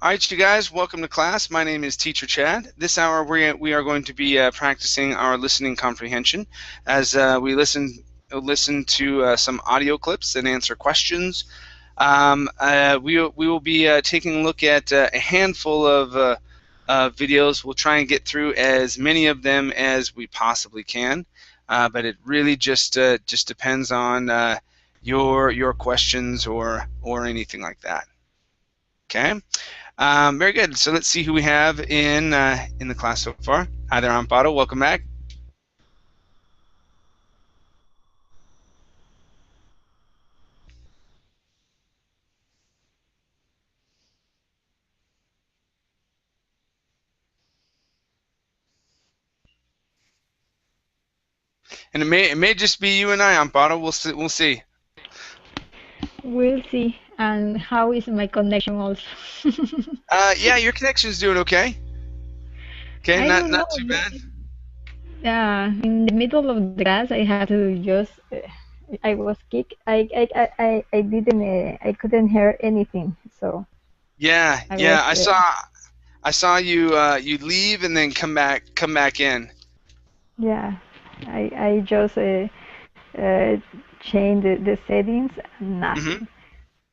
All right, you guys, welcome to class. My name is Teacher Chad. This hour we are going to be practicing our listening comprehension as we listen to some audio clips and answer questions. We will be taking a look at a handful of videos. We'll try and get through as many of them as we possibly can, but it really just depends on your questions or anything like that. Okay. Very good. So let's see who we have in the class so far. Hi there, Amparo. Welcome back. And it may just be you and I, Amparo. We'll see. We'll see. We'll see. And how is my connection also? Yeah, your connection's doing okay. Okay, I don't not know. too bad. In the middle of the class, I had to just. I was kicked. I didn't. I couldn't hear anything. So Yeah, I was. yeah. I saw you you leave and then come back in. Yeah. I just uh, changed the settings. Mm-hmm. Nothing.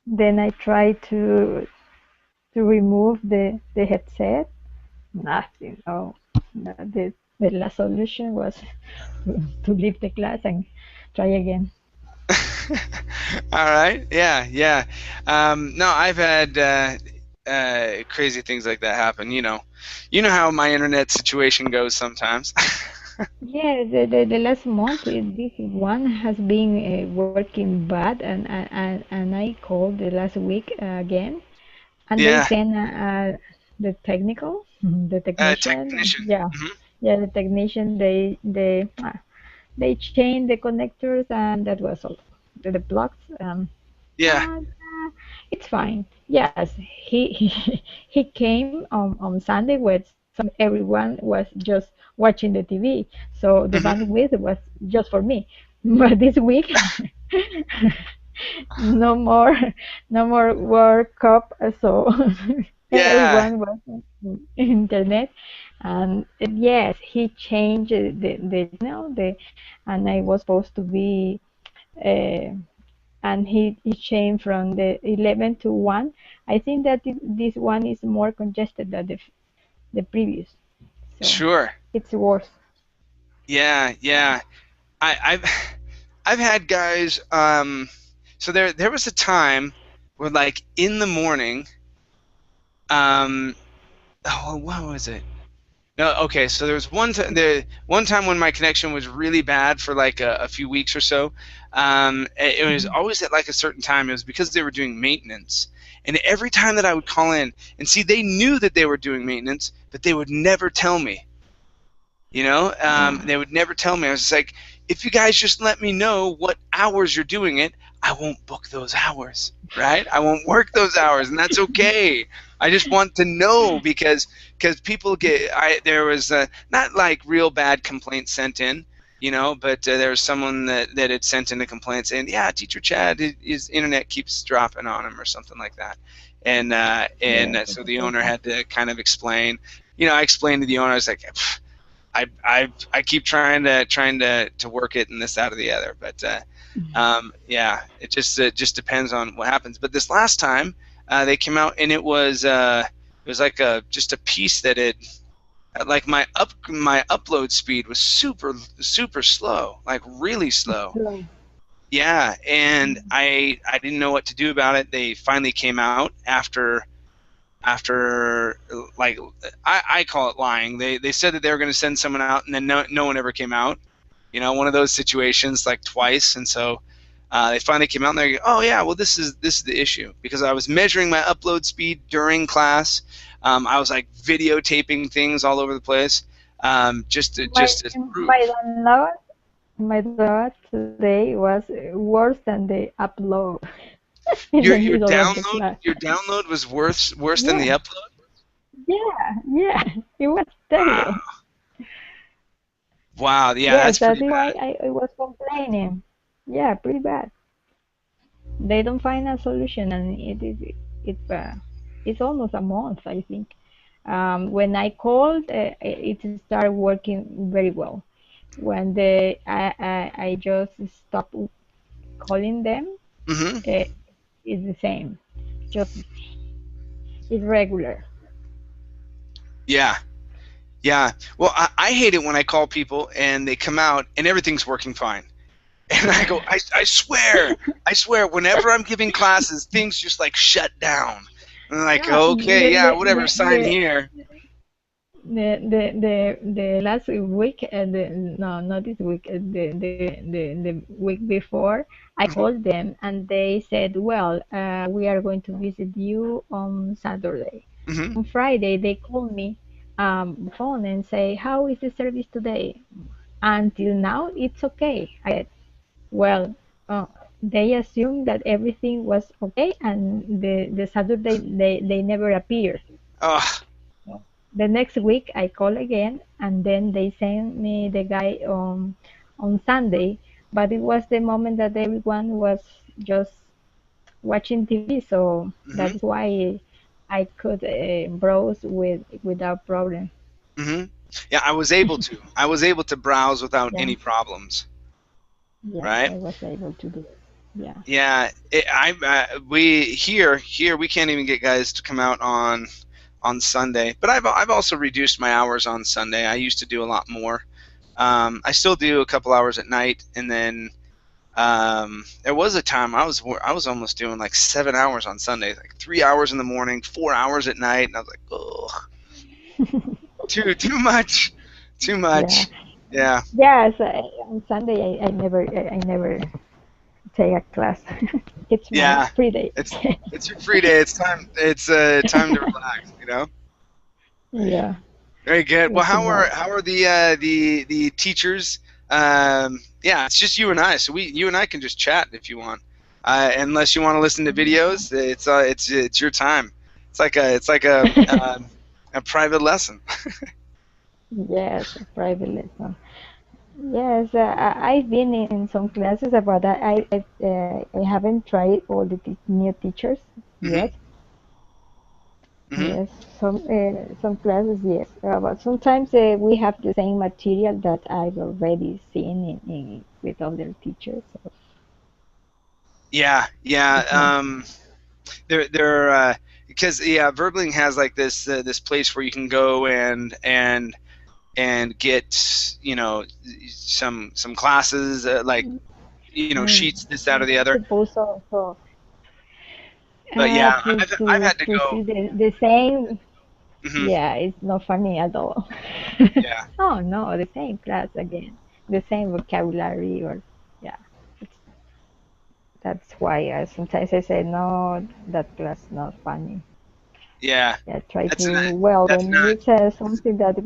Then I tried to remove the headset. Nothing. Oh, no, the last solution was to leave the class and try again. All right. Yeah, yeah. No, I've had crazy things like that happen. You know how my internet situation goes sometimes. Yeah, the last month this one has been working bad, and I called the last week again, and they Yeah, sent the technical, the technician. technician. Yeah, Hmm. yeah, the technician. They changed the connectors, and that was all. The plugs. Yeah. And it's fine. Yes, he came on Sunday when everyone was just watching the TV, so the Hmm. bandwidth was just for me. But this week, no more, no more World Cup, so Yeah. everyone was on internet. And yes, he changed the channel, and I was supposed to be. Uh, and he changed from the 11 to 1. I think that this one is more congested than the previous, so Sure. it's worse. Yeah, yeah. I've I've had guys. So there was a time where, like, in the morning. Um. Oh, what was it? No, okay. So there was one time when my connection was really bad for like a few weeks or so. It was Mhm. always at like a certain time. It was because they were doing maintenance, and every time that I would call in and see, they knew that they were doing maintenance, but they would never tell me. Yeah. They would never tell me. I was just like, if you guys just let me know what hours you're doing it, I won't book those hours, right? I won't work those hours, and that's okay. I just want to know because people get. There was not like real bad complaints sent in, but there was someone that had sent in a complaint saying, yeah, Teacher Chad, his internet keeps dropping on him or something like that, and Yes, so it's the owner okay. had to kind of explain. I explained to the owner, I was like, I keep trying to work it and this out of the other, but yeah, it just depends on what happens. But this last time, they came out and it was like just a piece that it like my upload speed was super slow, like really slow. Slow. Yeah, and I didn't know what to do about it. They finally came out after like I call it lying. They said that they were going to send someone out, and then no one ever came out. One of those situations like twice, and so they finally came out and they go, oh yeah, well this is the issue because I was measuring my upload speed during class. I was like videotaping things all over the place, My just as my proof. download my download today was worse than the upload in Your the your middle of the download class. your download was worse than the Yeah, upload. yeah, it was terrible. Wow, wow, yeah, Yes, that's that pretty is why bad. I was complaining. Yeah, pretty bad. They don't find a solution, and it's bad. it's almost a month, I think. When I called, it started working very well. When I just stopped calling them, Hmm. uh, it's the same. Just it's regular. Yeah. Yeah. Well, I hate it when I call people and they come out and everything's working fine. And I go, I swear, whenever I'm giving classes, things just like shut down. And I'm like, Yeah, okay, yeah, whatever, sign here. the last week, no, not this week, the week before, I Hmm. called them and they said, well, we are going to visit you on Saturday. Hmm. On Friday, they called me phone and say, how is the service today? Until now, it's okay. I said, well, they assumed that everything was okay, and the Saturday they never appeared. Oh, The next week I call again, and then they send me the guy on Sunday. But it was the moment that everyone was just watching TV, so hmm. that is why I could browse without problem. Hmm. Yeah, I was able to browse without Yeah, any problems, yes, right? I was able to do it. Yeah. Yeah, we here we can't even get guys to come out on Sunday. But I've also reduced my hours on Sunday. I used to do a lot more. I still do a couple hours at night, and then there was a time I was almost doing like 7 hours on Sunday, like 3 hours in the morning, 4 hours at night, and I was like, oh, too much, too Yeah. much. Yeah, Yes, on Sunday I never take a class. It's my yeah. free day. It's your free day. It's time. It's time to relax. You know. Yeah, Very good. Well, it's enough. how are the teachers? Yeah, it's just you and I. So you and I can just chat if you want. Unless you want to listen to videos, it's your time. It's like a private lesson. Yes, a private lesson. Yes, I've been in some classes about that. I haven't tried all the new teachers Hmm. yet. Hmm. Yes, some classes, yes. But sometimes we have the same material that I've already seen with other teachers. So Yeah, yeah. it's not. They're because yeah, Verbling has like this place where you can go and get some classes like sheets this that or the You're other. supposed also But yeah, I've had to to go. see the same. Hmm. Yeah, it's not funny at all. Yeah, Oh no, the same class again, the same vocabulary, or yeah, it's, that's why sometimes I say no, that class not funny. yeah, Yeah, try that's to, not well, that's when not it's something that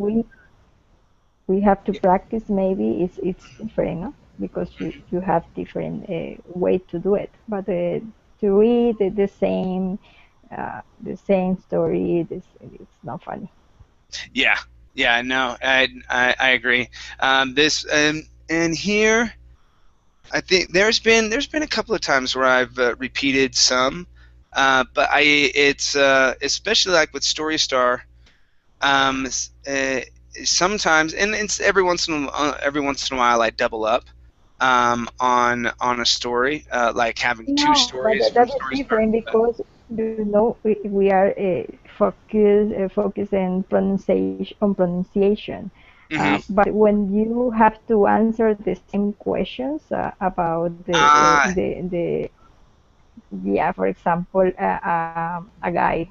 we have to practice, maybe it's different, no? Because you have different way to do it. But to read the same story, it's not funny. yeah, yeah. No, I agree. This and here I think there's been a couple of times where I've repeated some, but I it's especially like with Story Star. Um, Sometimes, and it's every once in a while, I double up on a story, like having two No, but stories from that is Story Star. different But, because you know we are focus on pronunciation. hmm. But when you have to answer the same questions about Ah, the yeah, for example, a guy,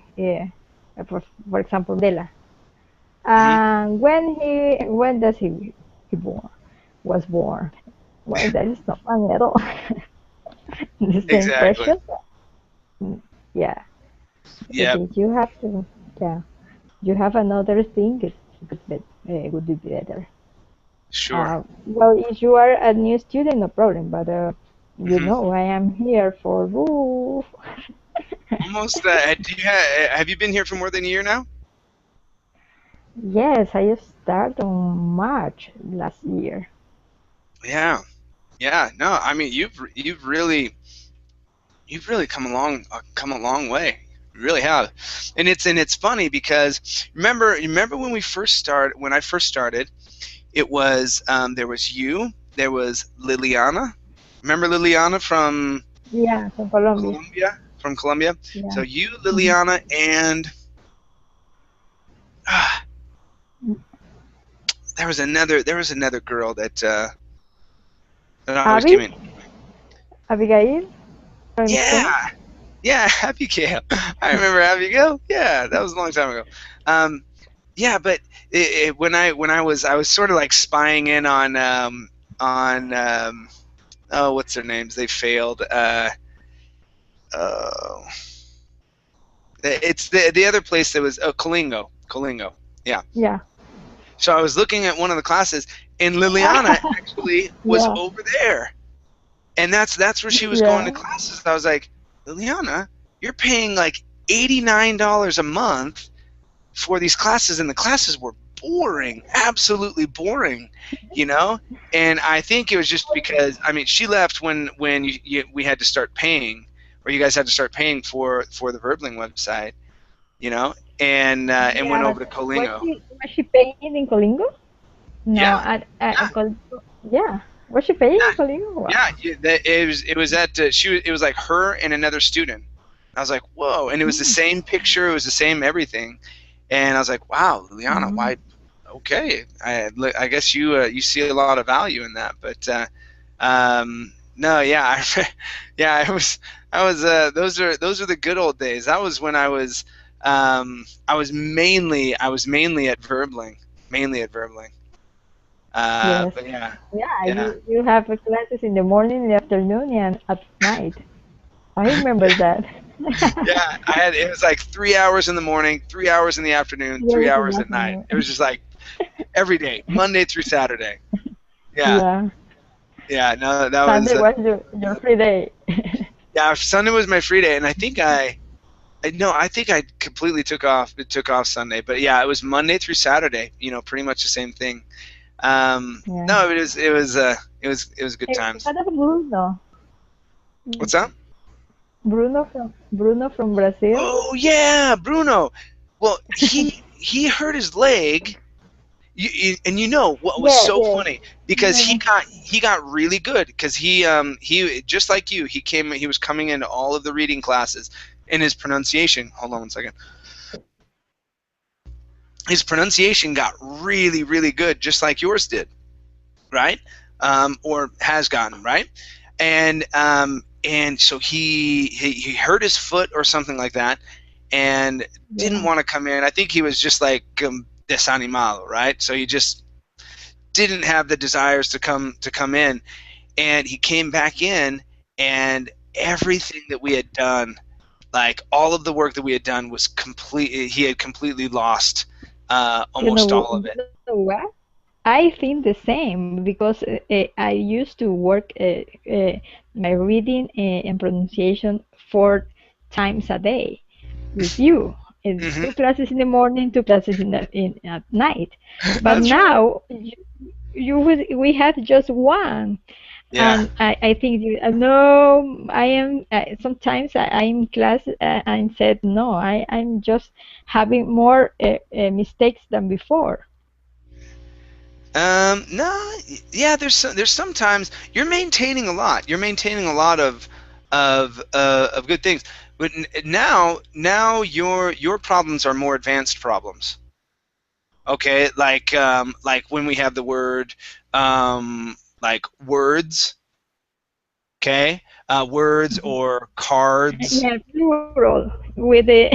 for example, Mandela. hmm. And when does he born was born? Well, that is not funny at all. The same Exactly. question. Mm, yeah, Yep. if you have to, yeah, you have another thing, would be better. Sure. Well, if you are a new student, no problem, but Hmm. I am here for woo. Almost. Do you have you been here for more than a year now? Yes, I started on March last year. Yeah. Yeah. No, I mean you've really come a long way. really have. And it's funny because remember when we first started when I first started, it was there was you, there was Liliana. Remember Liliana Yeah, from Colombia. Colombia? From Colombia. Yeah. So you, Hmm. Liliana, and ah, there was another girl that always came Abby, in. Abigail from Spain. Yeah, yeah, Abigail. I remember Abigail. Yeah, that was a long time ago. Um, yeah, but when I was sort of like spying in on oh, what's their names? They failed. Uh, it's the other place that was Colingo. Colingo. Yeah. Yeah. So I was looking at one of the classes, and Liliana actually was Yeah. over there, and that's where she was going to Yeah. classes. I was like, Liliana, you're paying like $89 a month for these classes, and the classes were boring, absolutely boring, you know. And I think it was just because I mean she left when we had to start paying, or you guys had to start paying for the Verbling website, you know, and Yeah, went but over to Colingo. was she paying in Colingo? No, Yeah, at yeah, Colingo. Yeah. Was she paying in Colingo? yeah. Wow. It was at it was like her and another student. I was like, whoa, and it was the Mm. same picture, it was the same everything, and I was like, wow, Liliana, Mm. why? Okay, I guess you see a lot of value in that, but no, yeah, yeah, those are the good old days. That was when I was mainly at Verbling, mainly at Verbling. Yes. But yeah, Yeah, yeah, you have classes in the morning, in the afternoon, and at night. I remember that. yeah. It was like 3 hours in the morning, 3 hours in the afternoon, three Yes, in the hours at night. It was afternoon. just like every day, Monday through Saturday. Yeah, Yeah. yeah. No, that was Sunday was your free day. yeah. Sunday was my free day, and I think I completely took off Sunday, but yeah, it was Monday through Saturday. Pretty much the same thing. Yeah. No, it was good times. What about Bruno? What's that? Bruno from Brazil. Oh yeah, Bruno. Well, he hurt his leg. And what was Yes, so yes. funny because he got really good because he just like you he was coming into all of the reading classes, and his pronunciation, hold on one second, his pronunciation got really really good just like yours did, right? Or has gotten, right? And so he hurt his foot or something like that, and didn't Yeah. want to come in. I think he was just like desanimado, right? So he just didn't have the desires to come in, and he came back in, and everything that we had done, like all of the work that we had done, was complete. He had completely lost almost all of You it. know what? I think the same because I used to work my reading and pronunciation 4 times a day with you. Hmm. 2 classes in the morning, 2 classes in at night. But That's right. now we have just one. Yeah. And I think no, I am sometimes I'm in class and said no, I'm just having more mistakes than before. No, yeah. There's sometimes you're maintaining a lot. You're maintaining a lot of good things, but now your problems are more advanced problems. Okay, like when we have the word like words. Okay, words or cards. Yeah, plural with the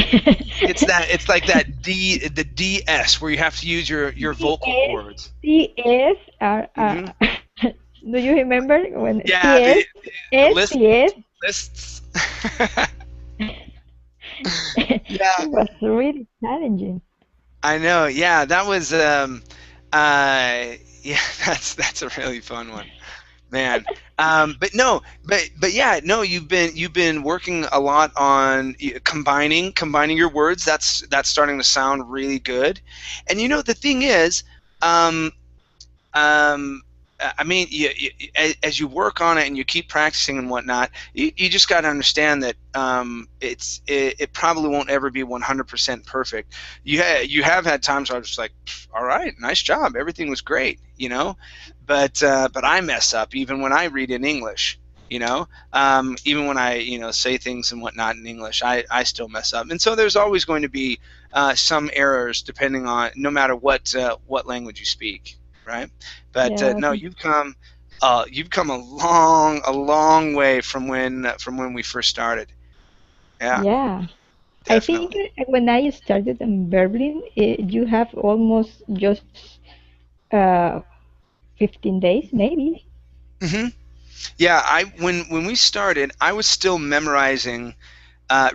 It's like that the DS where you have to use your vocal CS, cords. CS are, Hmm. do you remember when Yeah, CS, the list SCS? lists. It Yeah, was really challenging. I know. Yeah, that was yeah, that's a really fun one, man. But no, but yeah, no, you've been working a lot on combining your words. That's starting to sound really good. And the thing is, um, um, I mean, as you work on it and you keep practicing and whatnot, you just got to understand that it probably won't ever be 100% perfect. You have had times where I was just like, all right, nice job, everything was great, but I mess up even when I read in English. Even when I say things and whatnot in English, I still mess up, and so there's always going to be some errors depending on no matter what language you speak, right? But Yeah, no, you've come a long way from when we first started. Yeah, yeah. I think definitely. when I started in Berlin, you have almost just 15 days, maybe. hmm Yeah, when we started, I was still memorizing.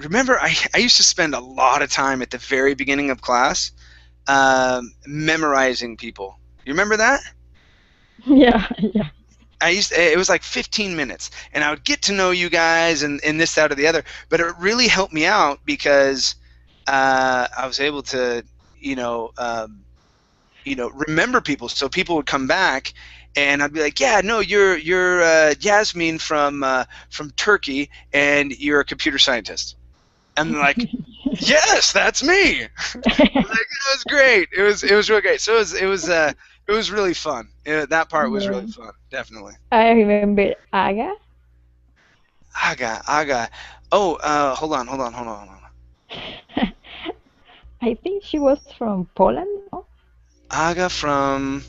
Remember, I used to spend a lot of time at the very beginning of class memorizing people. You remember that? Yeah, yeah. It was like 15 minutes, and I would get to know you guys and this, that, or the other. But it really helped me out because I was able to, you know, um, remember people. So people would come back, and I'd be like, "Yeah, no, you're Yasmin from Turkey, and you're a computer scientist." And they're like, "Yes, that's me." Like, it was great. It was really great. So it was really fun. That part was Yeah. really fun, definitely. I remember Aga. Aga. Oh, hold on. I think she was from Poland, no? Aga from.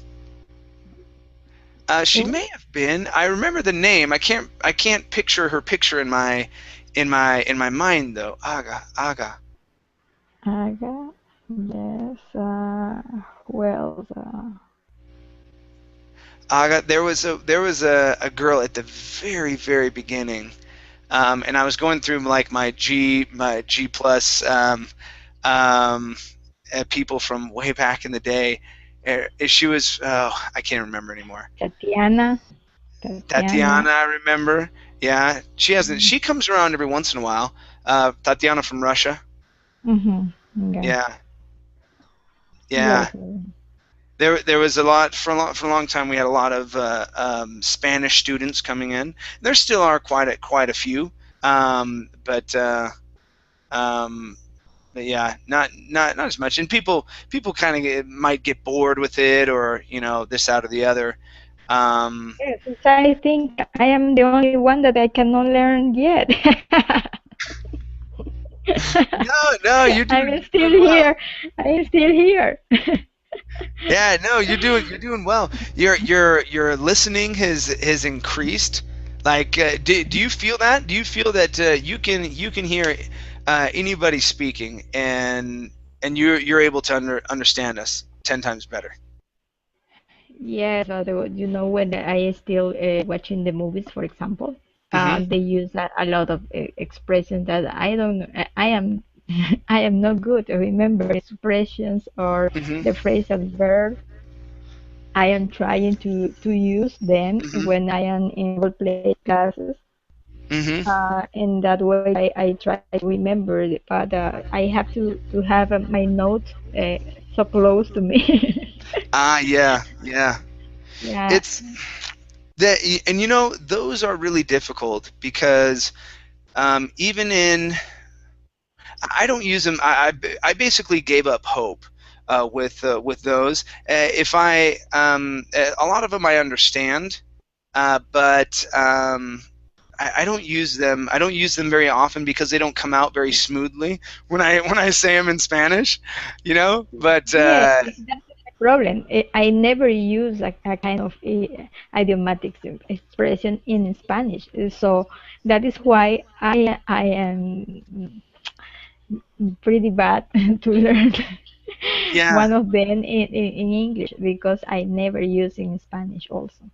She No? may have been. I remember the name. I can't picture her picture in my mind though. Aga. Aga. Yes. Who else? Aga. There was a girl at the very very beginning, and I was going through like my G plus um, people from way back in the day. She was I can't remember anymore. Tatiana. Tatiana. Tatiana, I remember. Yeah, she hasn't. She comes around every once in a while. Tatiana from Russia. Mm-hmm. Yeah. Yeah, yeah. Yes. There was a lot for a long time. We had a lot of Spanish students coming in. There still are quite a few, but um, yeah, not as much. And people kind of might get bored with it, or this, out, or the other. Um, Yes, I think I am the only one that I cannot learn yet. no, no, you're doing I'm you're still doing well. here. I'm still here. Yeah, no, you're doing well. Your listening has increased. Like, do you feel that? Do you feel that you can hear anybody speaking, and you're able to understand us 10 times better? Yes, although when I still watching the movies, for example, Mm-hmm. they use a lot of expressions that I don't know. I am I am not good to remember expressions or Mm-hmm. the phrasal verb. I am trying to use them Mm-hmm. when I am in role play classes. Mm-hmm. In that way, I try to remember it, but I have to have my note so close to me. Yeah, yeah. Yeah. It's that, and those are really difficult because even in I don't use them. I basically gave up hope with those. If I a lot of them I understand, but I don't use them. I don't use them very often because they don't come out very smoothly when I say them in Spanish, But Yes, that's the problem. I never use a kind of idiomatic expression in Spanish, so that is why I am pretty bad to learn yeah, one of them in English because I never use in Spanish also.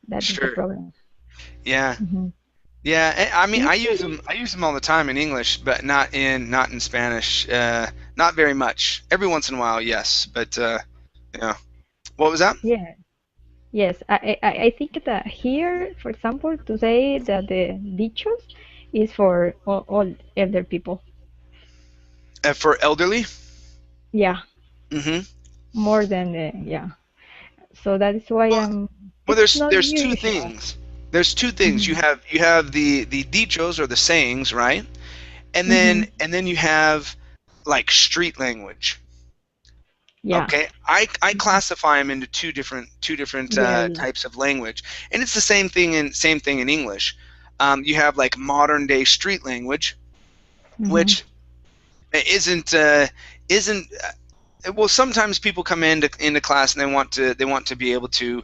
That is the sure, problem. yeah. Hmm. Yeah, I mean, I use Usually, them. I use them all the time in English, but not in Spanish. Not very much. Every once in a while, yes. But yeah. What was that? yeah. Yes, I think that here, for example, to say that the dichos is for all elder people. For elderly? Yeah, Mm-hmm. more than yeah. So that is why Well, well, it's not there's two usual. things. There's two things. Hmm. You have the dichos or the sayings, right? Hmm. And then you have like street language. Yeah. Okay, I classify them into two different Yeah. Yeah. types of language, and it's the same thing in English. You have like modern day street language, Hmm. which isn't isn't well. Sometimes people come into class and they want to be able to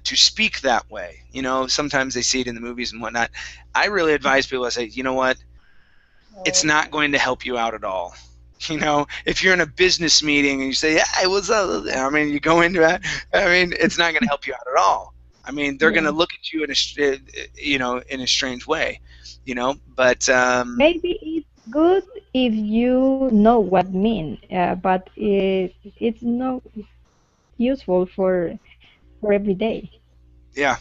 speak that way. You know, sometimes they see it in the movies and whatnot. I really advise people to say, you know what, it's not going to help you out at all. You know, if you're in a business meeting and you say, "Hey, what's up?" I mean, you go into it. I mean, it's not going to help you out at all. I mean, they're going to Yeah. look at you in you know, in a strange way. You know, but Maybe it's good if you know what mean, but it's not useful for every day. yeah,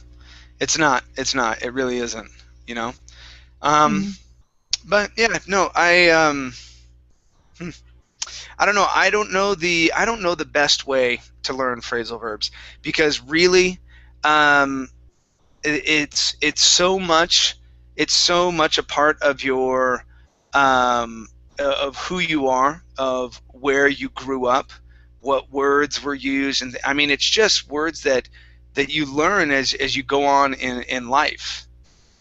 it's not. It's not. It really isn't. You know. Um, Hmm. but yeah, no, hmm, I don't know. I don't know the best way to learn phrasal verbs because really, um, it's so much a part of your of who you are, of where you grew up, what words were used, and I mean it's just words that you learn as you go on in life,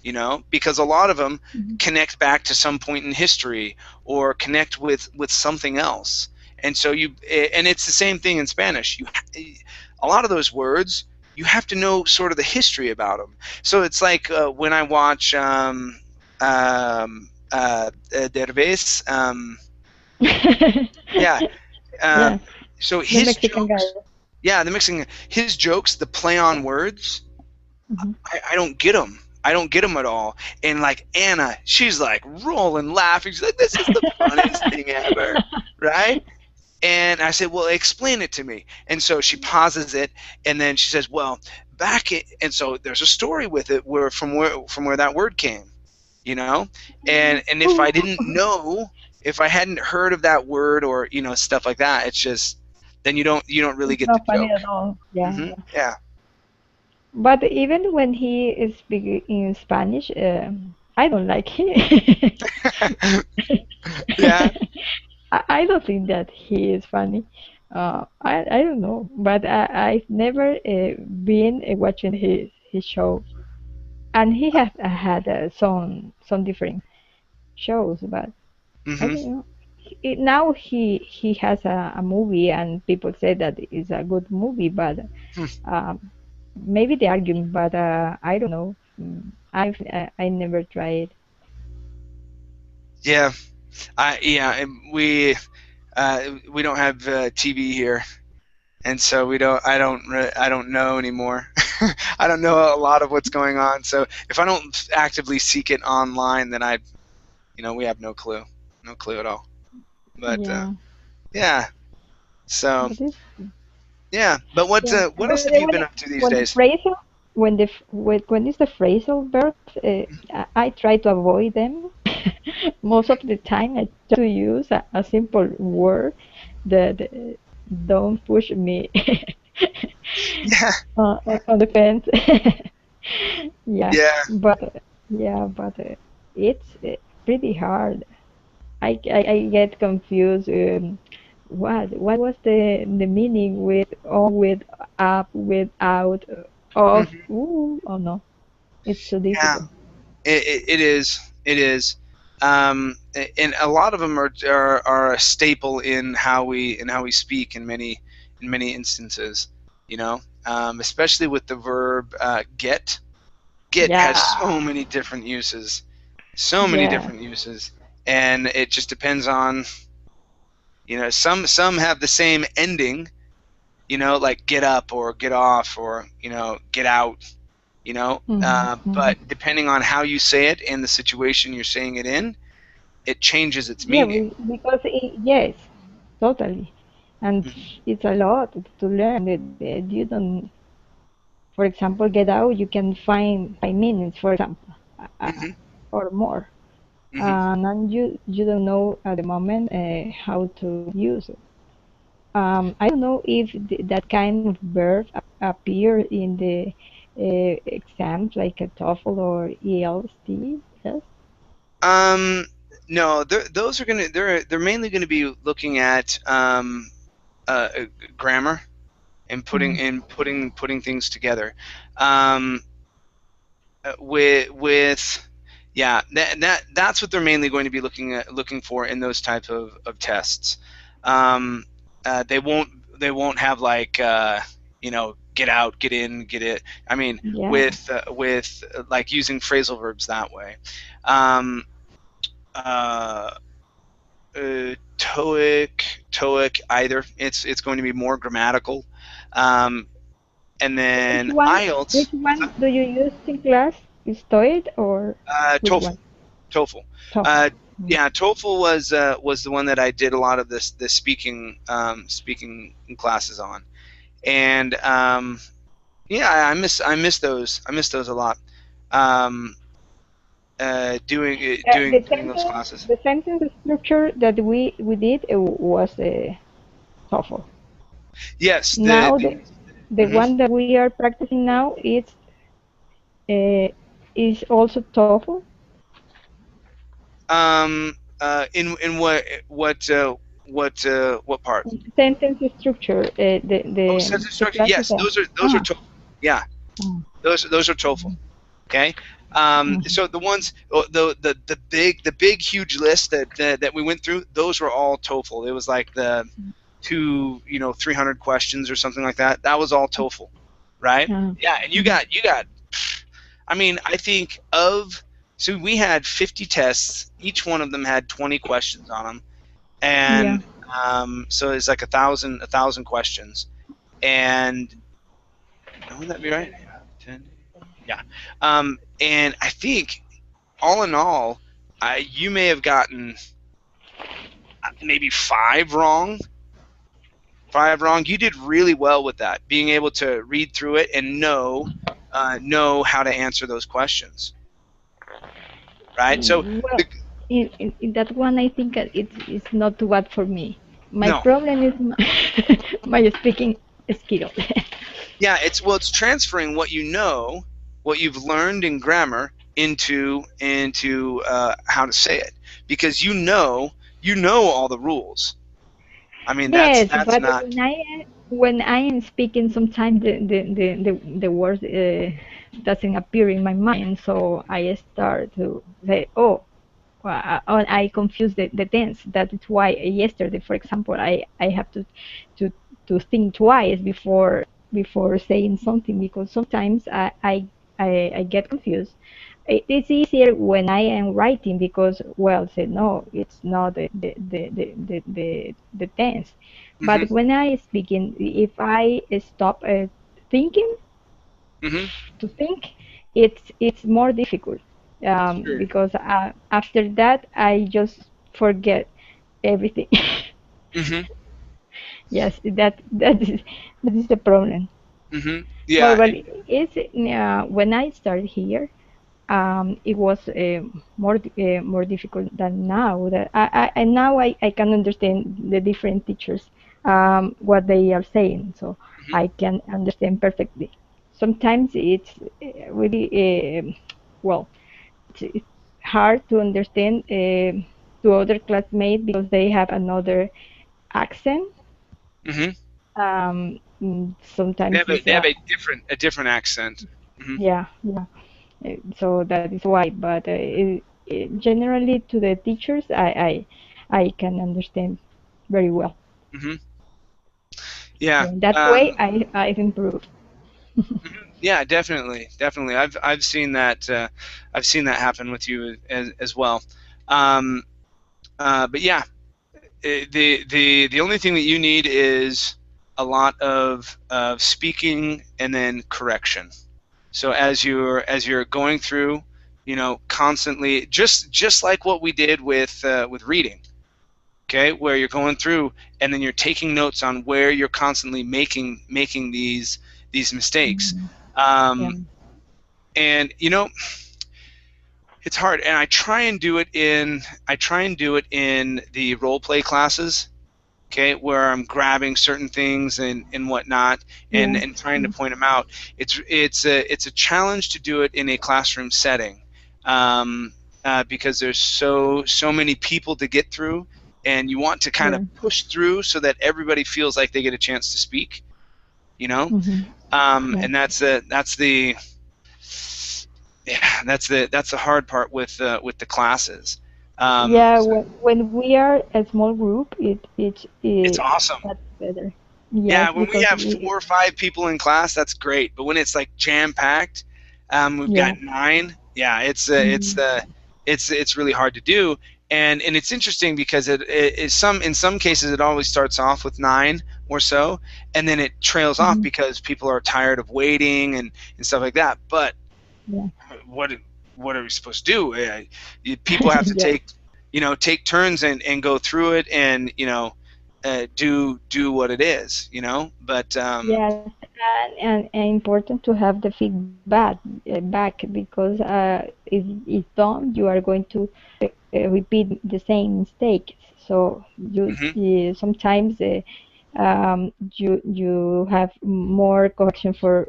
you know, because a lot of them Hmm. connect back to some point in history or connect with something else. And so and it's the same thing in Spanish. A lot of those words, you have to know sort of the history about them. So it's like when I watch Derbez, yeah, uh, Yeah, so the his Mexican guy. jokes, yeah, the mixing his jokes, the play on words, Hmm. I don't get them. I don't get them at all. And like Anna, she's like rolling, laughing. She's like, "This is the funniest thing ever," right? And I said, "Well, explain it to me." And so she pauses it, and then she says, "Well, and so there's a story with it where that word came, you know. And if I didn't know, if I hadn't heard of that word or stuff like that, it's just then you don't really It's get the not funny joke. at all. Yeah, Hmm. yeah. Yeah. But even when he is speaking in Spanish, I don't like him. Yeah. I don't think that he is funny. I don't know, but I've never been watching his show, and he has had some different shows, but I Hmm. don't know. Now he has a movie, and people say that it's a good movie, but um, maybe the argument, but I don't know. I never tried. Yeah. And we don't have TV here, and so I don't know anymore. I don't know a lot of what's going on. So if I don't actively seek it online, then we have no clue at all. But Yeah, yeah. So but it's yeah. But yeah. what But else have you been up to these when the days? phrasal when it's the phrasal verbs, I try to avoid them. Most of the time, I try to use a simple word that don't push me Yeah. on the fence. Yeah, Yeah. but it's pretty hard. I get confused. What was the meaning with on, with up, with out, off? Hmm. Ooh, oh no, it's so Yeah. difficult. It is. It is. And a lot of them are a staple in how we speak in many instances. You know, especially with the verb get. Get has so Yeah, many different uses, so many yeah, different uses, and it just depends on some have the same ending. Like get up or get off or get out. hmm. But depending on how you say it and the situation you're saying it in, it changes its Yeah, meaning. because yes, totally, and Hmm. it's a lot to learn. You don't, for example, get out. You can find 5 minutes, for example, Hmm. or more, Hmm. and then you don't know at the moment how to use it. I don't know if that kind of verb appear in the exams like a TOEFL or ELT. Yes. No, those are gonna they're mainly going to be looking at grammar and Mm. putting things together. Um, with yeah, that's what they're mainly going to be looking for in those type of tests. Um, they won't have like get out, get in, get it. I mean Yeah. with like using phrasal verbs that way. Um, uh, TOEIC either. It's going to be more grammatical. Um, and Which then one? IELTS. Which What's one that? do you use in class? Is TOEIC or which TOEFL. one? TOEFL. TOEFL. Uh, Mm. yeah, TOEFL was the one that I did a lot of this speaking classes on, and yeah, I miss those a lot. Um, The doing those sentence, classes. the sentence structure that we did was TOEFL. Yes, Now the mhm. one that we are practicing now uh, is also TOEFL. In what part? Sentence structure. Oh, sentence The structure. classes Yes, that. those are Ah. TOEFL. Yeah, Mm. those are TOEFL. Okay. Mhm. So the ones the big huge list that we went through, those were all TOEFL. It was like the 300 questions or something like that. That was all TOEFL, right? Ah. Yeah, and Mhm. you got. I mean, I think of so we had 50 tests. Each one of them had 20 questions on them, Yeah. and so it's like a thousand questions. And wouldn't that be right? 10. Yeah. And I think all in all, you may have gotten maybe five wrong. You did really well with that, being able to read through it and know how to answer those questions, right? So Well, the, in that one, I think it's not too bad for me. My no, problem is my, my speaking skill. yeah, it's transferring what you know, what you've learned in grammar into how to say it, because you know all the rules. I mean, Yes, that's but not. when I am speaking, sometimes the word doesn't appear in my mind, so I start to say, "Oh, well, I confuse the tense." That is why yesterday, for example, I have to to think twice before saying something because sometimes I get confused. It's easier when I am writing because, well, say no, it's not the tense. Hmm. But when I speaking, if I stop thinking Hmm. to think, it's more difficult Sure. because after that I just forget everything. Hmm. Yes, that is the problem. Hmm. Well, Yeah. it's when I started here, it was more difficult than now. That and now I can understand the different teachers what they are saying, so Hmm. I can understand perfectly. Sometimes it's really well, it's hard to understand to other classmates because they have another accent. Hmm. Sometimes it's They have a different accent. Hmm. yeah, yeah. So that is why. But generally, to the teachers, I can understand very well. Hmm. Yeah. So in that way, I've improved. Yeah, definitely, definitely. I've seen that happen with you as well. Um, but yeah, the only thing that you need is a lot of speaking and then correction. So as you're going through, constantly, just like what we did with reading, okay, where you're going through and then you're taking notes on where you're constantly making these mistakes. Mhm. Yeah. Um, and it's hard, and I try and do it in the role play classes. okay, where I'm grabbing certain things and whatnot, Yeah. and trying to point them out. It's a challenge to do it in a classroom setting, um, because there's so many people to get through, and you want to kind of Yeah. push through so that everybody feels like they get a chance to speak. You know, Hmm. Yeah. and that's the yeah, that's the hard part with the classes. Yeah. So When we are a small group, it's awesome. that's better. Yes, Yeah, when we because have 4 or 5 people in class, that's great. But when it's like jam packed, we've got yeah. 9. Yeah, Mhm. it's really hard to do. And it's interesting because in some cases it always starts off with 9 or so, and then it trails off Mhm. because people are tired of waiting and stuff like that. But Yeah. what what are we supposed to do? People have to Yeah. take turns and go through it, and do what it is, but Yes, and important to have the feedback back because if it's done, you are going to repeat the same mistakes. So mhm. sometimes you have more correction for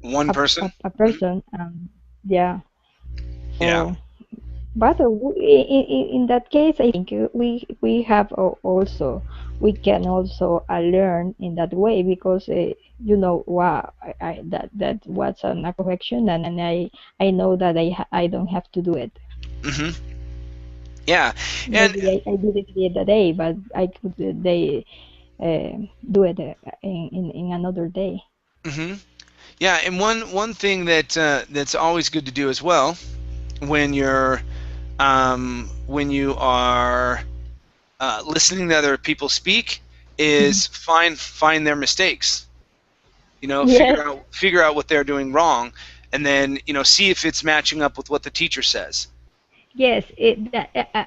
One person. a Mhm. person. Yeah. Yeah. So. But in that case, I think we have also we can also learn in that way because wow that was a correction and I know that I don't have to do it. hmm Yeah, and Maybe I did it the other day, but I could they do it in another day. hmm yeah, and one thing that's always good to do as well when you are listening to other people speak Mhm. is find their mistakes. Yes, Figure out what they're doing wrong, and then see if it's matching up with what the teacher says. yes.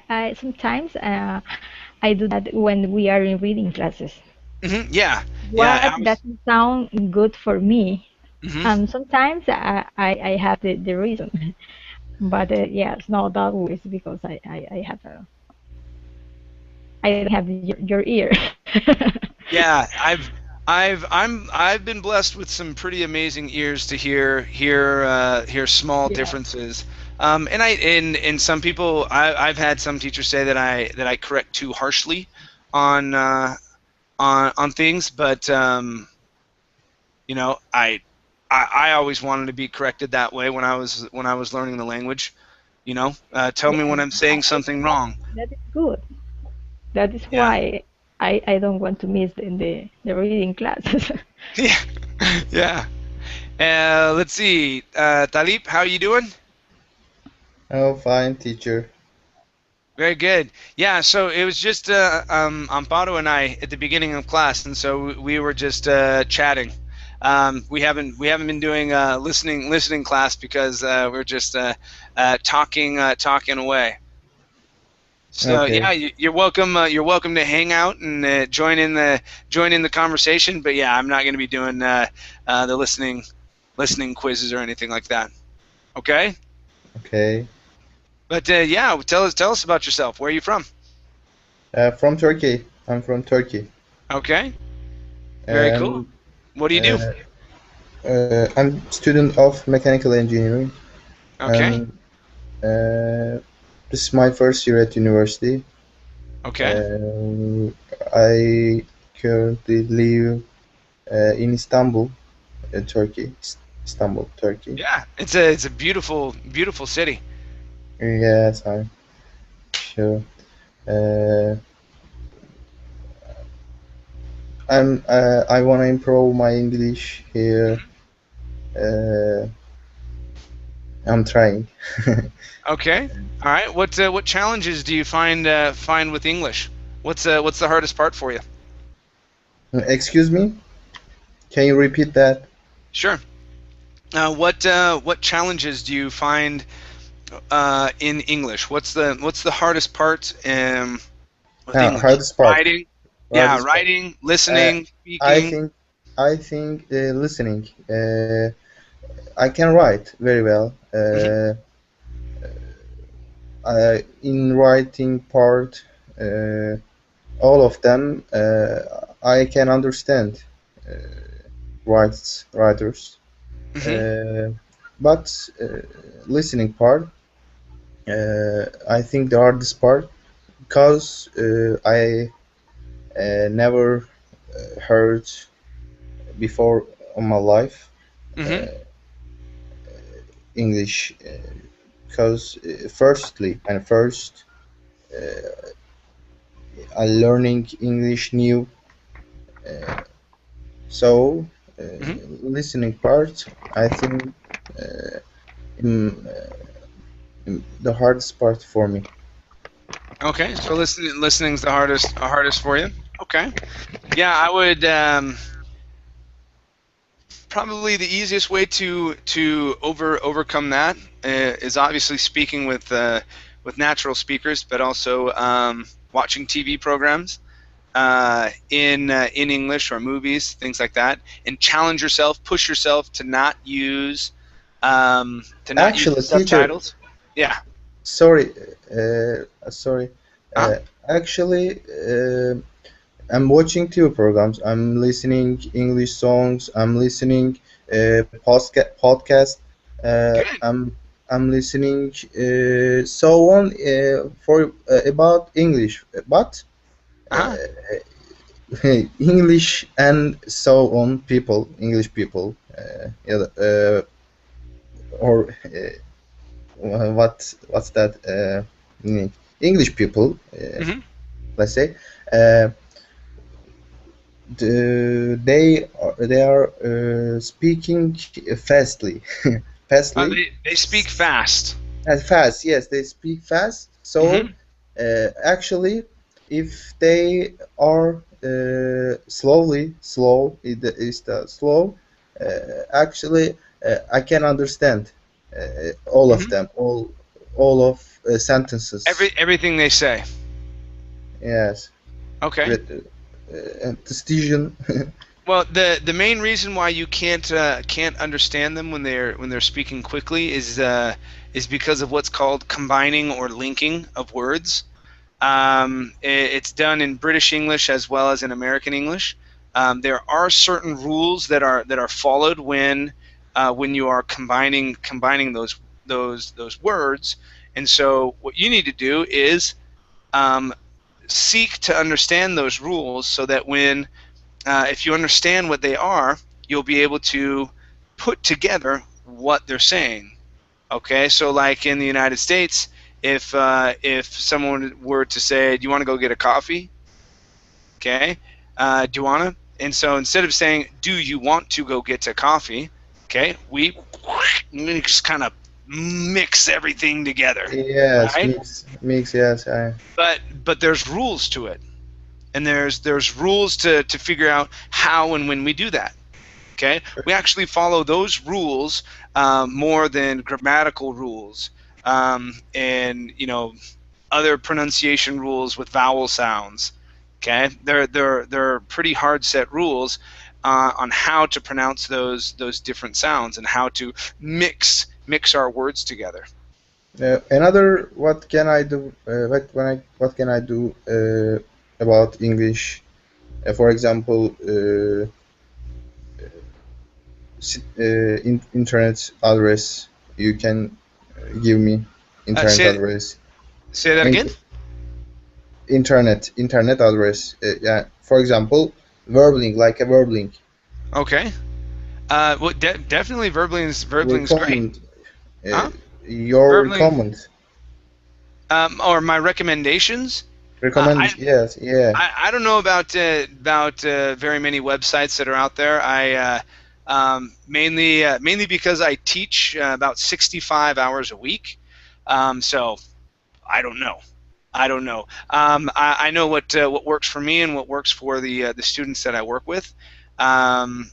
I sometimes I do that when we are in reading classes. Yeah, yeah, What doesn't sound good for me, hmm and sometimes I have the reason, but yes, not always because I have a I don't have your ear. yeah. I've been blessed with some pretty amazing ears to hear small Yeah. differences. And some people I've had some teachers say that I correct too harshly on on things, but I always wanted to be corrected that way when I was learning the language. Tell me when Yes, I'm saying something wrong. that is good. That is Yeah. why I don't want to miss the reading classes. Yeah. Yeah. Let's see. Talib, how are you doing? Oh, fine, teacher. Very good. Yeah, so it was just Amparo and I at the beginning of class, and so we were just chatting. We haven't been doing listening class because we're just talking away. So Okay, yeah, you're welcome. You're welcome to hang out and join in the conversation. But yeah, I'm not going to be doing the listening quizzes or anything like that. Okay. okay. But yeah, tell us about yourself. Where are you from? From Turkey. I'm from Turkey, Okay. Very cool. and What do you do? uh, I'm student of mechanical engineering, Okay. and this is my first year at university. Okay. Uh, I currently live in Istanbul, Turkey. Istanbul, Turkey. Yeah, it's a beautiful city. Yes, I'm sure. Uh, I want to improve my English here. Mhm. Uh, I'm trying. Okay. All right. What challenges do you find with English? What's the hardest part for you? Excuse me? Can you repeat that? Sure. What challenges do you find in English? What's the hardest part with English? Hardest part. Writing. Yeah, Hardest part. writing, Uh, listening, I speaking. think listening. I can write very well. hmm In writing part, uh, all of them I can understand writers, Hmm. uh, but listening part, I think the hardest part, because I never heard before in my life Hmm. English, because firstly and first I learning English new, so uh, Hmm. listening part, I think mm, the hardest part for me. Okay, so listening's the hardest for you. Okay, yeah, I would probably the easiest way to overcome that is obviously speaking with natural speakers, but also watching TV programs in English or movies, things like that, and challenge yourself, push yourself to not use the Actually, teacher, subtitles. Yeah. sorry, sorry. Huh? Uh, actually, I'm watching two programs. I'm listening English songs. I'm listening podcast. Good. I'm listening so on for about English, but Uh-huh. English and so on people, English people, yeah, or what's that? English people, Hmm. let's say. Uh, they are speaking fastly, fastly, They speak fast. and fast. Yes, they speak fast. So Hmm. actually, if they are is the slow. Actually, I can understand all of Hmm. them, all of sentences. Everything they say. Yes, Okay. decision. Well, the main reason why you can't understand them when they're speaking quickly is because of what's called combining or linking of words. It's done in British English as well as in American English. There are certain rules that are followed when you are combining those words, and so what you need to do is um, seek to understand those rules so that when if you understand what they are, you'll be able to put together what they're saying. Okay, so like in the United States, if someone were to say, "Do you want to go get a coffee?" Okay, do you want to? And so instead of saying, "Do you want to go get a coffee?" Okay, we just kind of mix everything together, Yes, right? mix. Yes, But there's rules to it, and there's rules to figure out how and when we do that. Okay, we actually follow those rules more than grammatical rules, and other pronunciation rules with vowel sounds. Okay, they're pretty hard set rules on how to pronounce those different sounds and how to mix our words together. another, what can I do? What can I do about English? For example, internet address. You can give me Uh, internet say address. say that again. Int- internet address. Yeah. For example, verb link, like a verb link. Okay. Well, definitely verbling's great. Recommend uh, Huh? your Verbling. recommend. Or my recommendations. Uh, I, Recommend. Yes. Yeah. I don't know about very many websites that are out there. I mainly because I teach about 65 hours a week, so I don't know. I don't know. I know what works for me and what works for the students that I work with, um,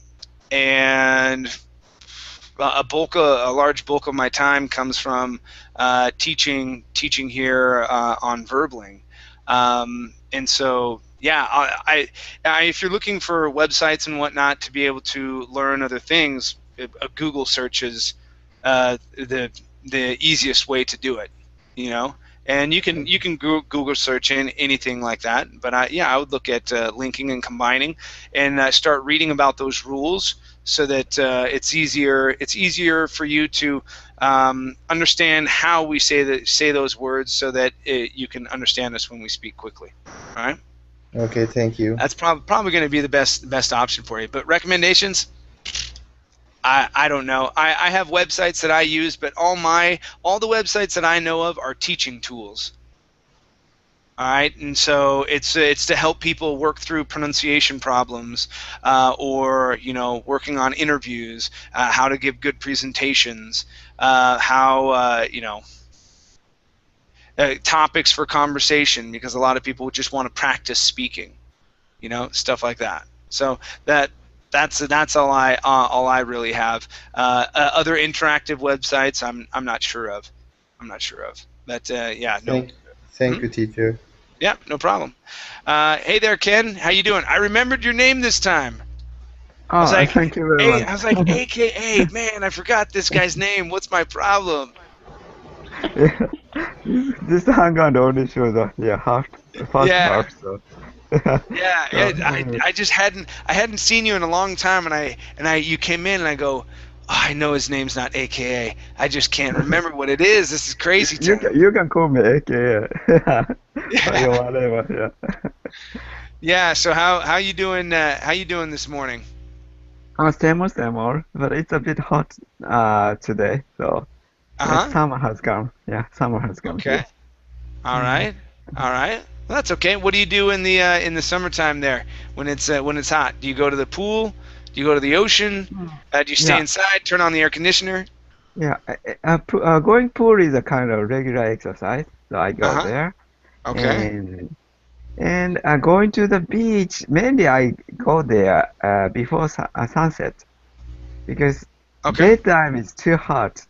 and a large bulk of my time comes from teaching here on Verbling, and so yeah, if you're looking for websites and whatnot to be able to learn other things, a Google search is the easiest way to do it. You know, And you can Google search in anything like that. But I would look at linking and combining, and start reading about those rules so that it's easier for you to understand how we say those words, so that you can understand us when we speak quickly. All right. Okay, thank you. That's probably going to be the best option for you. But recommendations, I don't know. I have websites that I use, but all the websites that I know of are teaching tools. All right, and so it's to help people work through pronunciation problems, or working on interviews, how to give good presentations, how topics for conversation, because a lot of people just want to practice speaking, stuff like that. So that's all I really have. Other interactive websites, I'm not sure of. But yeah, no. Thank you, teacher. Yeah, no problem. Hey there, Ken. How you doing? I remembered your name this time. I was like, thank you very much. I was like, AKA, man, I forgot this guy's name. What's my problem? Yeah. This Hangul only shows the first Yeah. half. So. Yeah, I just hadn't seen you in a long time, and you came in and I go, I know his name's not AKA. I just can't remember what it is. This is crazy. You can call me AKA. Yeah. Whatever. Yeah. Yeah. So how you doing? How you doing this morning? Same old, but it's a bit hot today. So summer has come. Yeah, summer has come. Okay. Here. All right. Well, that's okay. What do you do in the summertime there when it's hot? Do you go to the pool? Do you go to the ocean? Do you stay inside? Turn on the air conditioner? Yeah, going pool is a kind of regular exercise, so I go there. Okay. And going to the beach, mainly I go there before sunset, because daytime is too hot.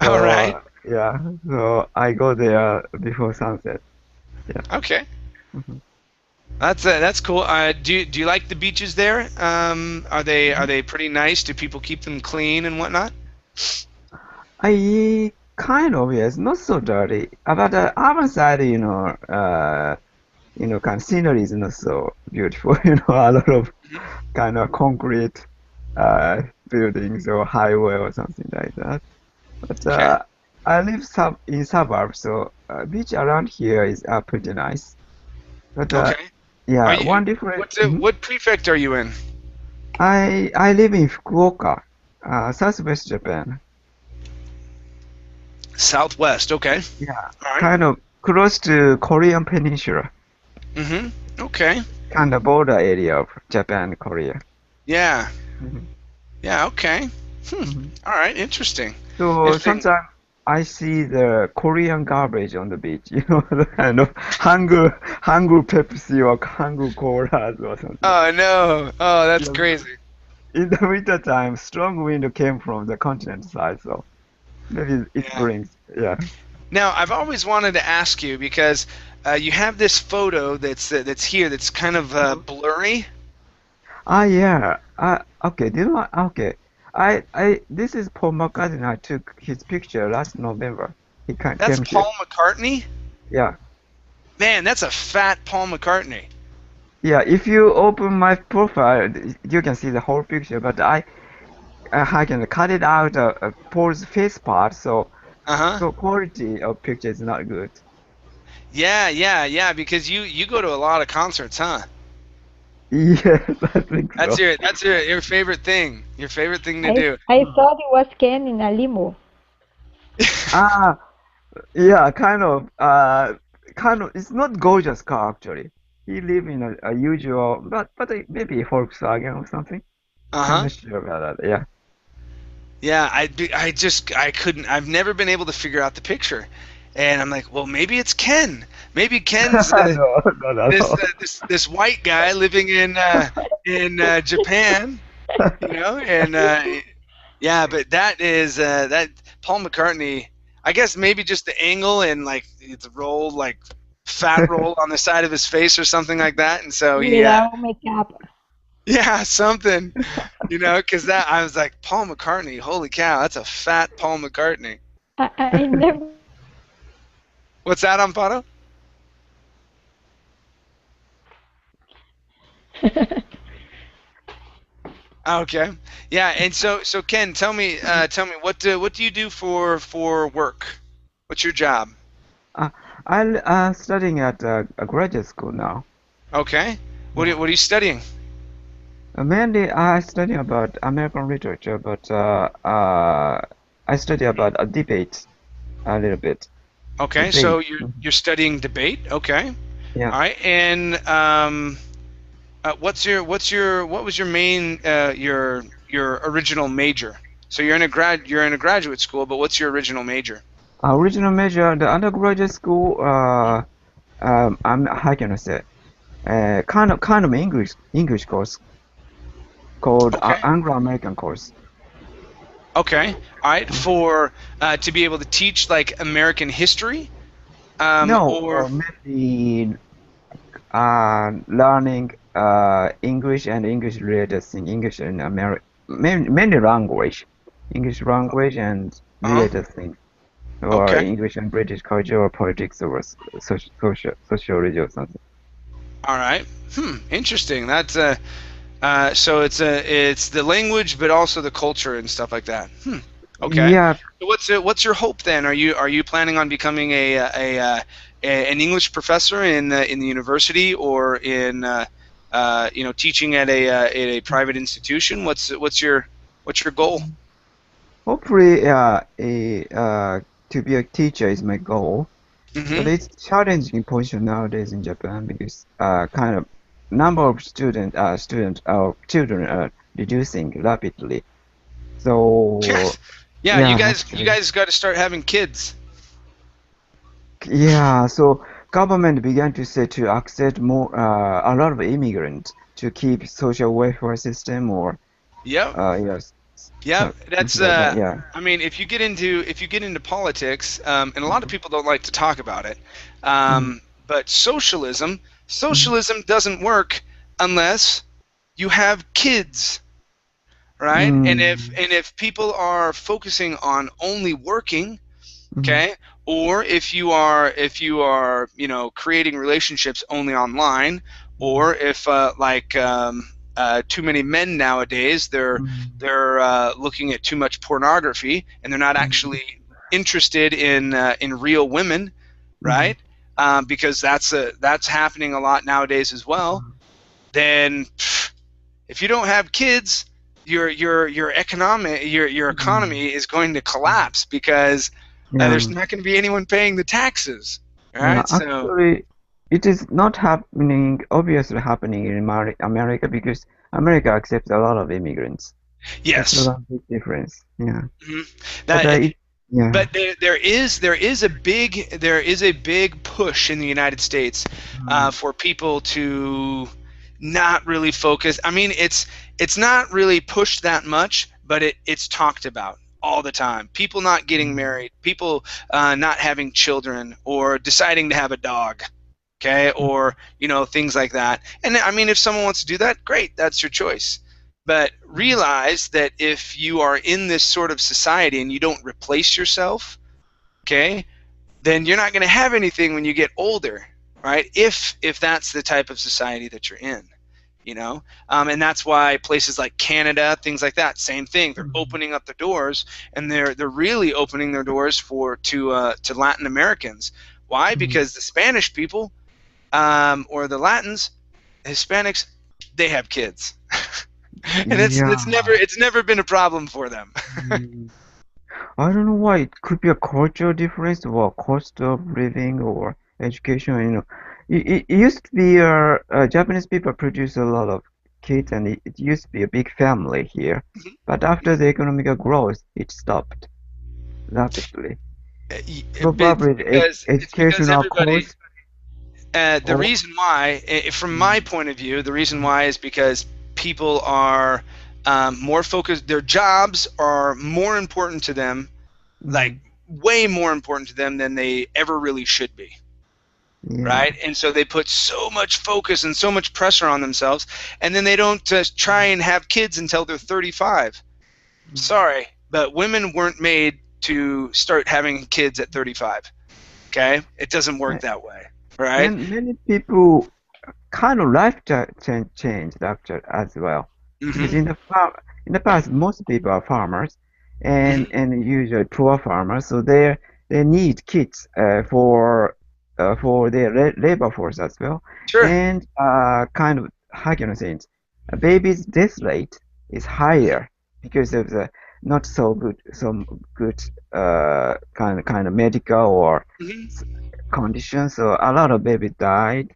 So, all right. Yeah, so I go there before sunset. Yeah. Okay. Mm-hmm. That's cool. Do you like the beaches there? Are they pretty nice? Do people keep them clean and whatnot? I kind of, yes, not so dirty. But the urban side, kind of scenery is not so beautiful. A lot of kind of concrete buildings or highway or something like that. But I live in suburbs, so beach around here is pretty nice. But yeah, one difference. What prefect are you in? I live in Fukuoka, southwest Japan. Southwest, okay. Yeah, kind of close to Korean Peninsula. Mm-hmm. Okay. Kind of border area of Japan and Korea. Yeah. Yeah. Okay. All right. Interesting. So sometimes I see the Korean garbage on the beach, the kind of Hangul Pepsi or Hangul Colas or something. Oh no! Oh, that's crazy. In the winter time, strong wind came from the continent side, so maybe it brings, Now, I've always wanted to ask you, because you have this photo that's here that's kind of blurry. Yeah. Okay. Okay. This is Paul McCartney. I took his picture last November. That's Paul McCartney? Yeah. Man, that's a fat Paul McCartney. Yeah, if you open my profile, you can see the whole picture, but I can cut it out Paul's face part, so quality of picture is not good. Yeah, because you go to a lot of concerts, huh? Yes, I think so. That's your favorite thing. Your favorite thing to do. I thought it was Ken in a limo. Yeah, kind of. It's not gorgeous car actually. He live in a usual, but maybe Volkswagen or something. I'm not sure about that. Yeah. Yeah, I couldn't. I've never been able to figure out the picture, and I'm like, well, maybe it's Ken. Maybe Ken's this white guy living in Japan, and yeah, but that is that Paul McCartney. I guess maybe just the angle and like it's rolled like fat roll on the side of his face or something like that, and so without makeup. Yeah, something, because that I was like, Paul McCartney, holy cow, that's a fat Paul McCartney. I never What's that, Amparo? Okay. Yeah, and so Ken, tell me what do you do for work? What's your job? Uh, I'm studying at a graduate school now. Okay. Yeah. What are you studying? Mainly, I study about American literature, but I study about a debate a little bit. Okay, so Debate. you're studying debate. Okay. Yeah. All right. And what was your main your original major? So you're in a graduate school, but what's your original major? Original major, the undergraduate school, how can I say, kind of English course called Okay. Anglo-American course. Okay. All right. For to be able to teach like American history, No, or mainly learning English and English related thing, English and American, mainly language, English language and uh-huh. related things, or Okay. English and British culture or politics or sociology or something. All right. Interesting. That's so it's the language, but also the culture and stuff like that. Okay. Yeah, So what's your hope then? Are you planning on becoming an English professor in the university or in teaching at a private institution? What's your goal? hopefully, to be a teacher is my goal. But Hmm. it's challenging position nowadays in Japan because kind of number of student children are reducing rapidly. So Yes. Yeah. You yeah, guys you actually, guys got to start having kids. yeah. So government began to say to accept more a lot of immigrants to keep social welfare system or Yep. yes, Yeah, that's something like that. Yeah. I mean, if you get into politics, and a lot of people don't like to talk about it, Mhm. but socialism Mhm. socialism doesn't work unless you have kids, right? Mhm. And if people are focusing on only working, Mhm. okay, or if you are creating relationships only online, Mhm. or if too many men nowadays they're looking at too much pornography and they're not Mhm. actually interested in real women, Mhm. right? Because that's happening a lot nowadays as well. Then if you don't have kids, your Mhm. economy is going to collapse because there's Yeah. not going to be anyone paying the taxes. All Yeah, right, so actually, it is not happening, obviously happening in America because America accepts a lot of immigrants. That's yes. a big difference. Yeah, Mhm. but That, yeah. but there is a big push in the United States Mm, for people to not really focus. I mean, it's not really pushed that much, but it's talked about all the time. People not getting mm, married, people not having children, or deciding to have a dog. Okay, mm, or things like that. And I mean, if someone wants to do that, great, that's your choice. But realize that if you are in this sort of society and you don't replace yourself, okay, then you're not going to have anything when you get older, right? If that's the type of society that you're in, and that's why places like Canada, things like that, same thing. They're mm, opening up the doors, and they're really opening their doors to Latin Americans. Why? mm. Because the Spanish people, or the Latins, Hispanics, they have kids, and it's never Yeah. it's never been a problem for them. Mm. I don't know why. It could be a cultural difference or cost of living or education. It used to be Japanese people produce a lot of kids, and it used to be a big family here. But after the economic growth, it stopped rapidly. Probably the It's because educational everybody. cost The or reason why, from my mm, point of view, the reason why is because people are more focused. Their jobs are more important to them, like mm, way more important to them than they ever really should be, yeah. right? And so they put so much focus and so much pressure on themselves, and then they don't try and have kids until they're 35. Mm, Sorry, but women weren't made to start having kids at 35. Okay, it doesn't work that way, right? Many people kind of life change after as well, because Mm-hmm. in the past most people are farmers, Mm-hmm. and usually poor farmers, so they need kids for their labor force as well, Sure. and kind of how can I say it, a baby's death rate is higher because of the not so good kind of medical or Mm-hmm. s- conditions, so a lot of babies died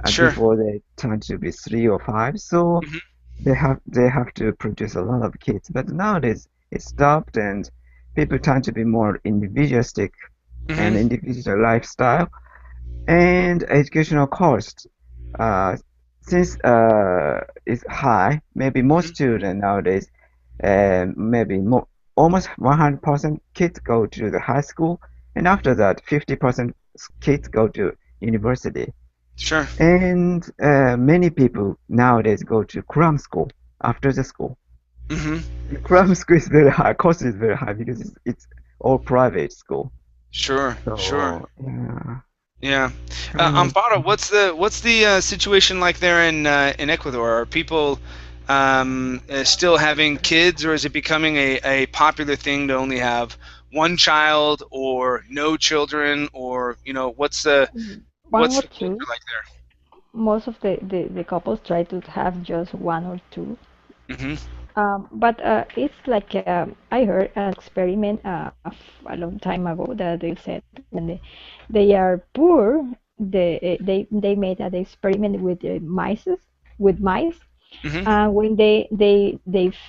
Sure. before they turn to be 3 or 5. So Mm-hmm. they have to produce a lot of kids. But nowadays it stopped, and people tend to be more individualistic and Mm-hmm. individual lifestyle and educational cost. Uh, since is high, maybe most children nowadays, maybe almost 100% kids go to the high school, and after that, 50% kids go to university. Sure. And many people nowadays go to cram school after the school. Mm-hmm. And cram school is very high, cost is very high because it's all private school. Sure. Sure. So yeah, Yeah. kind of. Amparo, what's the situation like there in Ecuador? Are people still having kids, or is it becoming a popular thing to only have one child or no children, or One what's or the culture two. like Most of the couples try to have just one or two. there? Mm-hmm. But it's like I heard an experiment a long time ago that they said when they are poor, they made an experiment with mice, Mm-hmm. and when they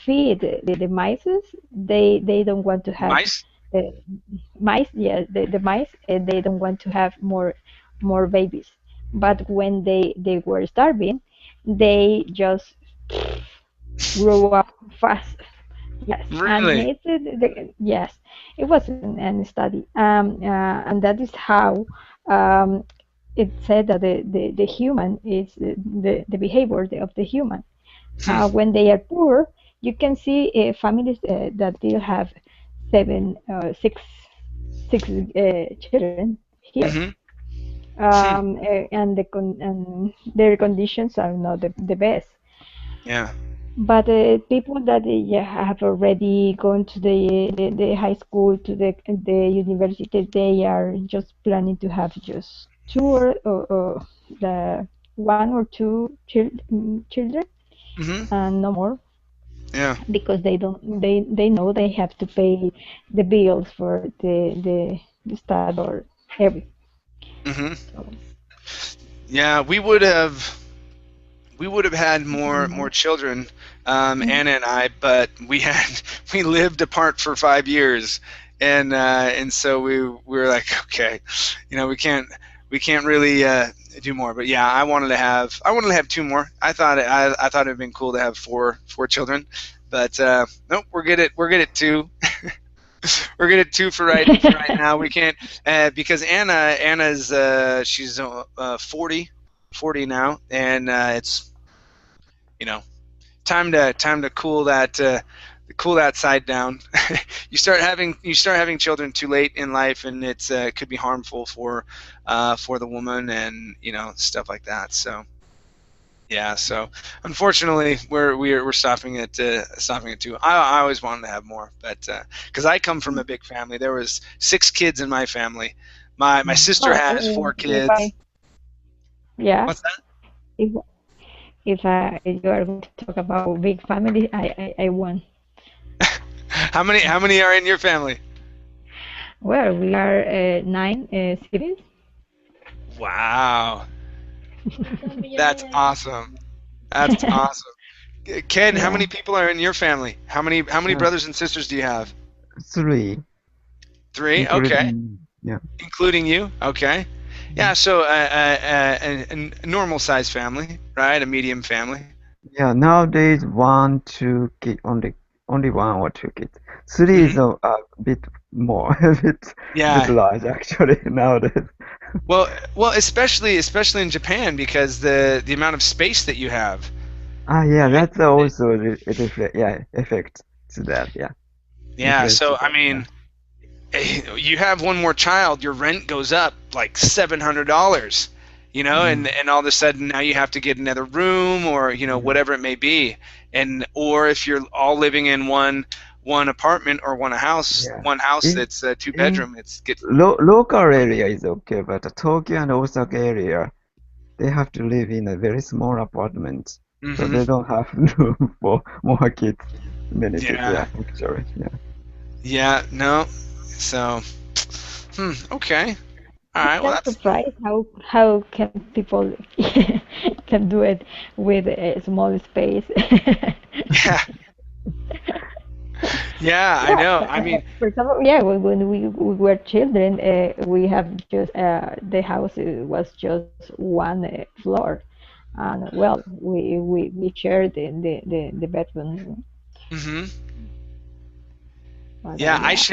feed the mice, they don't want to have Mice? uh, mice. Yeah, the mice they don't want to have more babies. But when they were starving, they just grow up fast. Yes, and Really? yes, it was an study, and that is how um, it said that the human is the behavior of the human. When they are poor, you can see families that still have six children here, Mm-hmm. Hmm. and their conditions are not the best. Yeah. But people that yeah, have already gone to the high school, to the university, they are just planning to have just two or the one or two children, Mm-hmm. and no more, Yeah. because they know they have to pay the bills for the study or every. Mm-hmm. So, Yeah. We would have had more mhm, children, mhm. Anna and I, but we lived apart for 5 years, and so we were like, okay, we can't really do more. But yeah, I wanted to have two more. I thought it'd been cool to have four children, but nope, we're good at two. We're good at two for right now. We can't because Anna's she's 40 now, and it's you know time to cool that side down. You start having children too late in life, and it could be harmful for the woman, and stuff like that. So yeah, so unfortunately we're stopping at two. I always wanted to have more, but because I come from a big family, there was 6 kids in my family. My sister Oh, has four if I kids. yeah, What's that? if if you are going to talk about big family, I won. How many are in your family? Well, we are nine siblings. Wow, that's awesome. That's awesome. Ken, how many Yeah. people are in your family? How many Uh, brothers and sisters do you have? 3, 3. Okay, including yeah. including you. Okay. Yeah. So a normal size family, right? A medium family. Yeah, nowadays one, two kid, only one or two kids. Three Hmm. is a bit more, a bit Yeah. large actually nowadays. Well, especially in Japan because the amount of space that you have, Yeah, right? that's also a effect to that. Yeah, Yeah. influence to So I that. Yeah. mean, you have one more child, your rent goes up like $700, and all of a sudden now you have to get another room, or Yeah. whatever it may be, and or if you're all living in one apartment or Yeah. one house In that's a two in bedroom, it's get. local area is okay, but Tokyo and Osaka area, they have to live in a very small apartment, so Hmm. they don't have room for more kids, many kids. Yeah, Yeah, actually. Yeah. yeah, no, so okay, all right, well I'm that's. surprised how can people can do it with a small space. Yeah, yeah, I Yeah, know, I mean. for example, yeah, when we were children, we have just the house was just one floor, and well, we shared the bedroom, Hmm. but Yeah, yeah.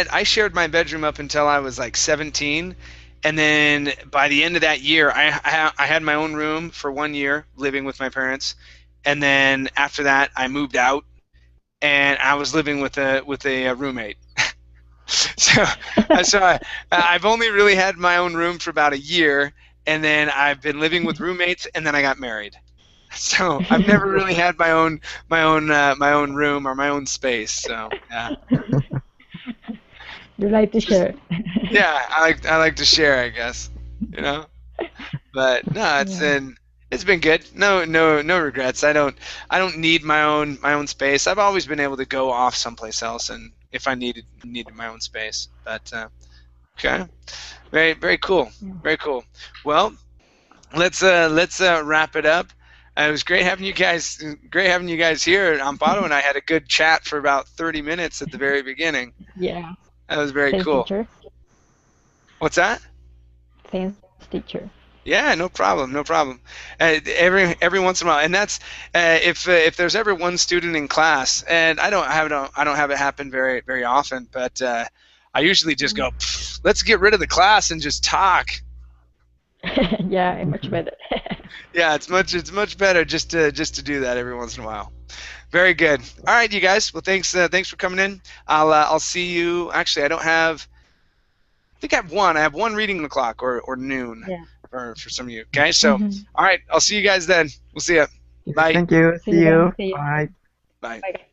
I shared my bedroom up until I was like 17, and then by the end of that year, I had my own room for 1 year living with my parents, and then after that, I moved out and I was living with a roommate. So I've only really had my own room for about a year, and then I've been living with roommates, and then I got married. So I've never really had my own room or my own space. So yeah. You like to Just share. yeah, I like to share, I guess. You know, but no, Yeah. it's been good. No regrets. I don't need my own space. I've always been able to go off someplace else, and if I needed my own space. But okay, very cool, Yeah. very cool. Well, let's wrap it up. It was great having you guys here. Amparo and I had a good chat for about 30 minutes at the very beginning. Yeah. That was very Thanks, cool. teacher. What's that? Thanks, teacher. Yeah, no problem, no problem. Every once in a while, and that's if there's ever one student in class, and I don't have it happen very often, but I usually just go, "Pfft, let's get rid of the class and just talk." Yeah, much better. Yeah, it's much better just to do that every once in a while. Very good. All right, you guys. Well, thanks for coming in. I'll see you. Actually, I think I have one reading the clock or noon Yeah. for some of you. Okay, so Hmm. all right, I'll see you guys then. We'll see you. Bye. Thank you. See See you then. you. See you. Bye. Bye. Bye.